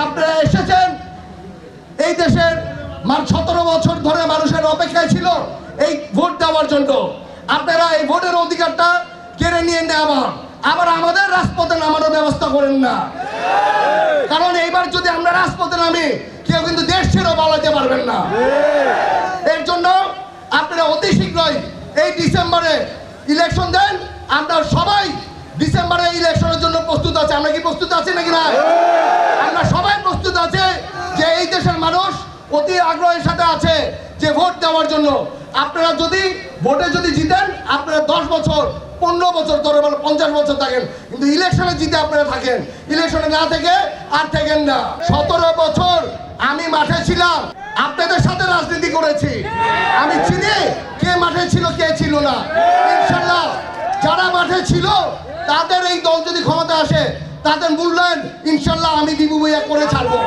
আপনারা এসেছেন এই দেশের 17 বছর ধরে মানুষের অপেক্ষায় ছিল এই ভোট দেওয়ার জন্য। আপনারা এই ভোটের অধিকারটা কেড়ে নিয়ে আবার আমাদের রাজপথে নামানোর ব্যবস্থা করেন না, কারণ এইবার যদি আমরা রাজপথে নামি কেউ কিন্তু দেশ ছেড়ে পালাতে পারবেন না। এর জন্য আপনারা অতি শীঘ্রই এই ডিসেম্বরে ইলেকশন দেন। আমরা সবাই ডিসেম্বরে ইলেকশনের জন্য প্রস্তুত আছে। আমরা কি প্রস্তুত আছি নাকি না? আমরা সবাই প্রস্তুত আছে যে এই দেশের মানুষ অতি আগ্রহের সাথে আছে যে ভোট দেওয়ার জন্য। আপনারা যদি ভোটে যদি জিতেন, আপনারা 10 বছর 15 বছর ধরে 50 বছর থাকেন, কিন্তু ইলেকশনে জিতে আপনারা থাকেন, ইলেকশনে না থেকে আর থাকেন না। 17 বছর আমি মাঠে ছিলাম, আপনাদের সাথে রাজনীতি করেছি, আমি চিনি কে মাঠে ছিল কে ছিল না। ইনশাল্লাহ যারা মাঠে ছিল তাদের এই দল যদি ক্ষমতা আসে তাদের মূল্যায়ন ইনশাল্লাহ আমি দিবু ভাইয়া করে ছাড়বো।